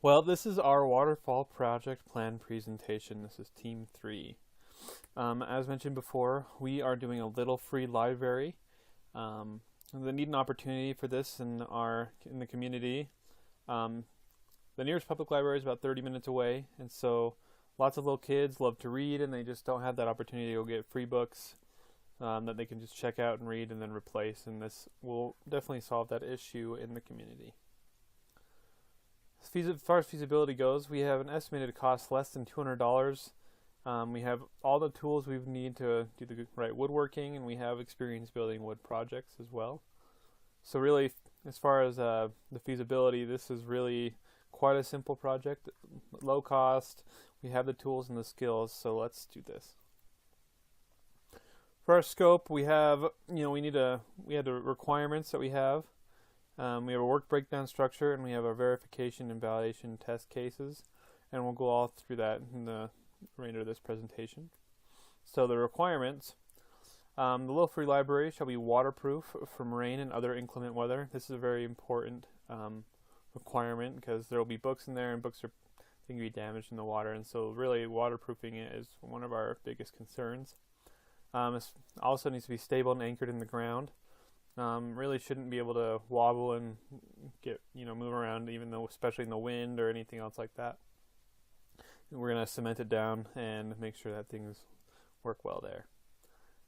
Well, this is our waterfall project plan presentation. This is Team 3. As mentioned before, we are doing a little free library. They need an opportunity for this in the community. The nearest public library is about 30 minutes away, and so lots of little kids love to read, and they just don't have that opportunity to go get free books that they can just check out and read and then replace, and this will definitely solve that issue in the community. As far as feasibility goes, we have an estimated cost less than $200. We have all the tools we need to do the right woodworking, and we have experience building wood projects as well. So really, as far as the feasibility, this is really quite a simple project, low cost. We have the tools and the skills, so let's do this. For our scope, we have, we had the requirements that we have. We have a work breakdown structure, and we have our verification and validation test cases, and we'll go all through that in the remainder of this presentation. So the requirements, the little free library shall be waterproof from rain and other inclement weather. This is a very important requirement because there will be books in there, and books can be damaged in the water, and so really waterproofing it is one of our biggest concerns. It also needs to be stable and anchored in the ground. Really shouldn't be able to wobble and move around, even though, especially in the wind or anything else like that. We're going to cement it down and make sure that things work well there.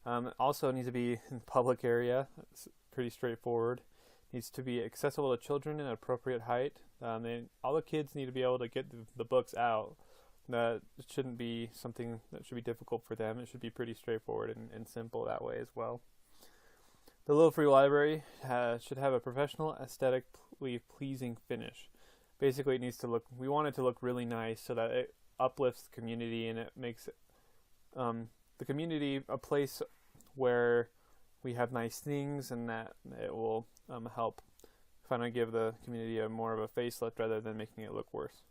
It also needs to be in the public area. It's pretty straightforward. It needs to be accessible to children in an appropriate height. All the kids need to be able to get the books out. That shouldn't be something that should be difficult for them. It should be pretty straightforward and simple that way as well. The little free library should have a professional, aesthetically pleasing finish. Basically, we want it to look really nice so that it uplifts the community, and it makes the community a place where we have nice things, and that it will help finally give the community more of a facelift rather than making it look worse.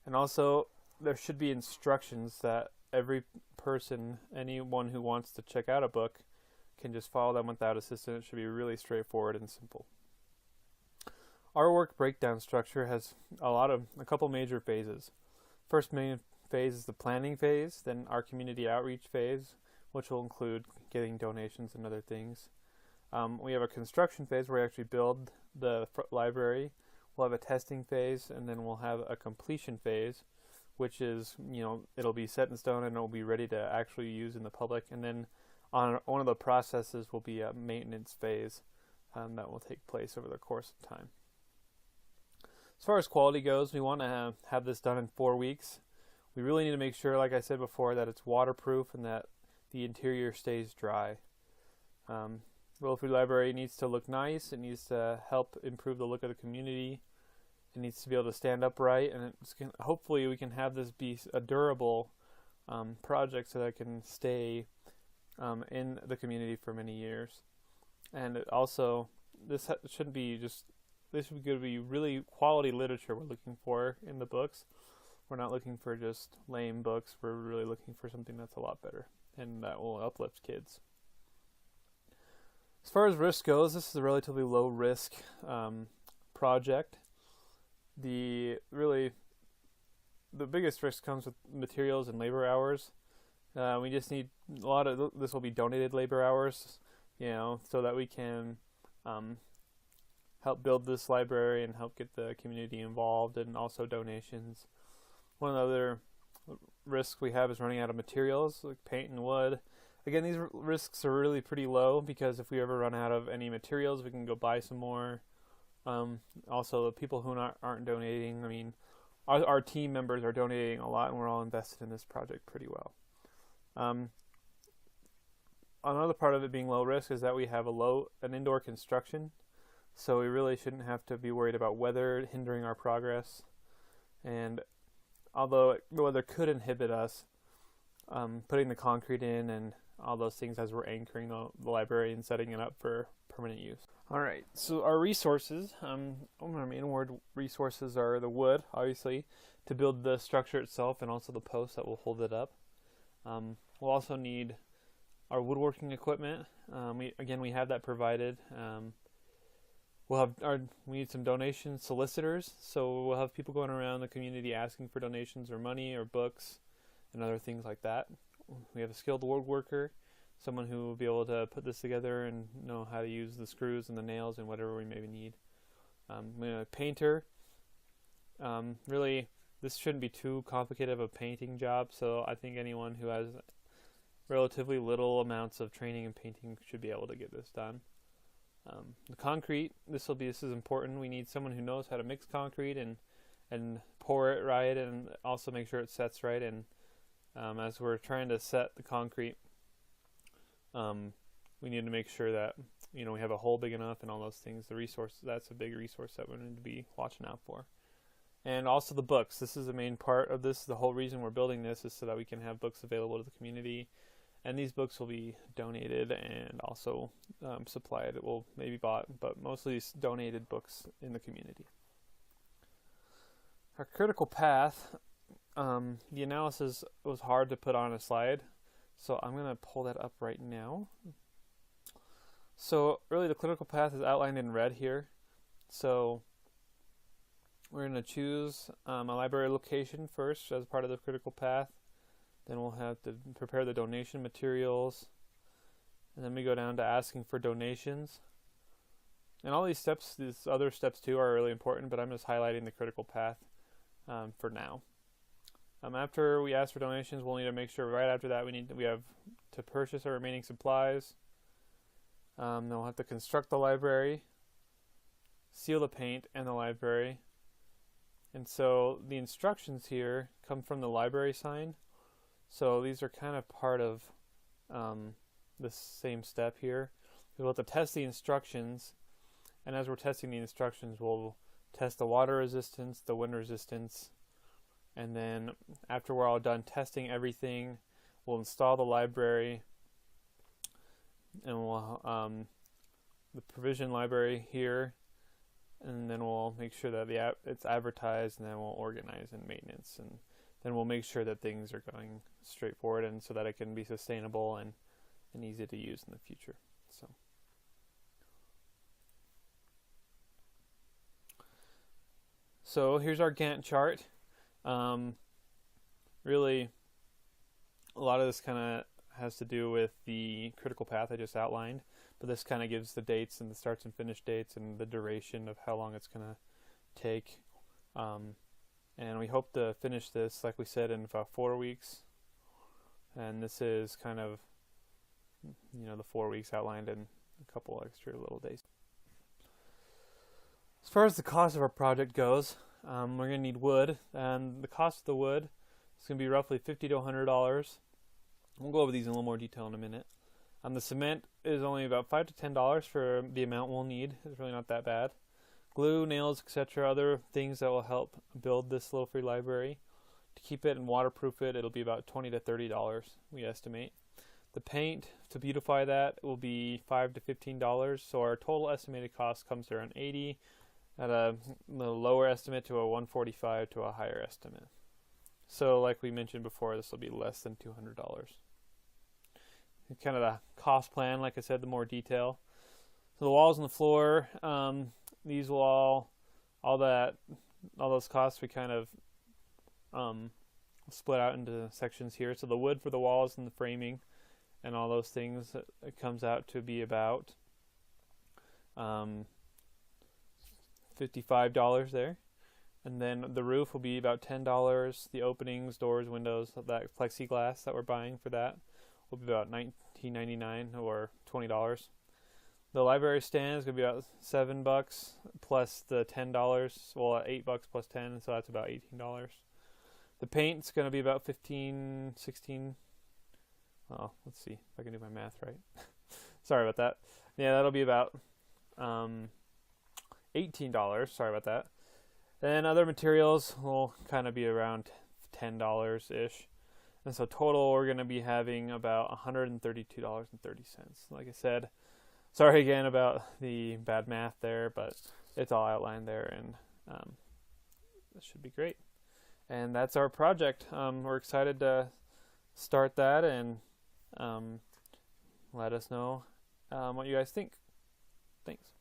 And also, there should be instructions that every person, anyone who wants to check out a book, can just follow them without assistance. It should be really straightforward and simple. Our work breakdown structure has a couple major phases. First main phase is the planning phase, then our community outreach phase, which will include getting donations and other things. We have a construction phase where we actually build the library. We'll have a testing phase, and then we'll have a completion phase, which is, it'll be set in stone and it'll be ready to actually use in the public. And then on one of the processes will be a maintenance phase that will take place over the course of time. As far as quality goes, we want to have this done in 4 weeks. We really need to make sure, like I said before, that it's waterproof and that the interior stays dry. Little Free Library needs to look nice. It needs to help improve the look of the community. It needs to be able to stand upright, and hopefully we can have this be a durable project so that it can stay in the community for many years. And this should be going to be really quality literature we're looking for in the books. We're not looking for just lame books. We're really looking for something that's a lot better and that will uplift kids. As far as risk goes, this is a relatively low risk project. The biggest risk comes with materials and labor hours. We just need this will be donated labor hours, so that we can help build this library and help get the community involved, and also donations. One of the other risks we have is running out of materials like paint and wood. Again, these risks are really pretty low because if we ever run out of any materials, we can go buy some more. Also, the people who aren't donating, our team members are donating a lot, and we're all invested in this project pretty well. Another part of it being low risk is that we have an indoor construction, so we really shouldn't have to be worried about weather hindering our progress. And although the weather could inhibit us, putting the concrete in and all those things as we're anchoring the library and setting it up for permanent use. Alright, so our resources, our main resources are the wood, obviously, to build the structure itself, and also the posts that will hold it up. We'll also need our woodworking equipment. We have that provided. we need some donation solicitors, so we'll have people going around the community asking for donations or money or books and other things like that. We have a skilled woodworker, someone who will be able to put this together and know how to use the screws and the nails and whatever we maybe need. We have a painter. Really, this shouldn't be too complicated of a painting job, so I think anyone who has relatively little amounts of training in painting should be able to get this done. The concrete, this is important. We need someone who knows how to mix concrete and pour it right, and also make sure it sets right. And as we're trying to set the concrete, we need to make sure that we have a hole big enough and all those things. That's a big resource that we need to be watching out for. And also the books. This is the main part of this. The whole reason we're building this is so that we can have books available to the community. And these books will be donated and also supplied. It will maybe bought, but mostly donated books in the community. Our critical path, the analysis was hard to put on a slide, so I'm going to pull that up right now. So really the critical path is outlined in red here. So we're going to choose a library location first as part of the critical path. Then we'll have to prepare the donation materials. And then we go down to asking for donations. And all these steps, these other steps too, are really important, but I'm just highlighting the critical path for now. After we ask for donations, we'll need to make sure right after that we have to purchase our remaining supplies. Then we'll have to construct the library, seal the paint and the library. And so the instructions here come from the library sign. So these are kind of part of this same step here. We'll have to test the instructions, and as we're testing the instructions, we'll test the water resistance, the wind resistance, and then after we're all done testing everything, we'll install the library, and we'll the provision library here, and then we'll make sure that it's advertised, and then we'll organize and maintenance, and then we'll make sure that things are going straightforward and so that it can be sustainable and easy to use in the future. So here's our Gantt chart. Really, a lot of this kind of has to do with the critical path I just outlined, but this kind of gives the dates and the starts and finish dates and the duration of how long it's going to take. And we hope to finish this, like we said, in about 4 weeks. And this is kind of, the 4 weeks outlined in a couple extra little days. As far as the cost of our project goes, we're going to need wood. And the cost of the wood is going to be roughly $50 to $100. We'll go over these in a little more detail in a minute. The cement is only about $5 to $10 for the amount we'll need. It's really not that bad. Glue, nails, etc., other things that will help build this little free library. To keep it and waterproof it, it'll be about $20 to $30, we estimate. The paint, to beautify that, will be $5 to $15, so our total estimated cost comes to around $80, at a lower estimate to a $145 to a higher estimate. So like we mentioned before, this will be less than $200. Kind of the cost plan, like I said, the more detail. So the walls and the floor, these will all those costs we kind of split out into sections here. So the wood for the walls and the framing and all those things, it comes out to be about $55 there. And then the roof will be about $10. The openings, doors, windows, that plexiglass that we're buying for that will be about $19.99 or $20. The library stand is going to be about $7 plus the $10. Well, $8 plus 10, so that's about $18. The paint's going to be about $15, $16. Oh, let's see if I can do my math right. Sorry about that. Yeah, that'll be about $18. Sorry about that. Then other materials will kind of be around $10-ish. And so total, we're going to be having about $132.30. Like I said, sorry again about the bad math there, but it's all outlined there, and this should be great. And that's our project. We're excited to start that, and let us know what you guys think. Thanks.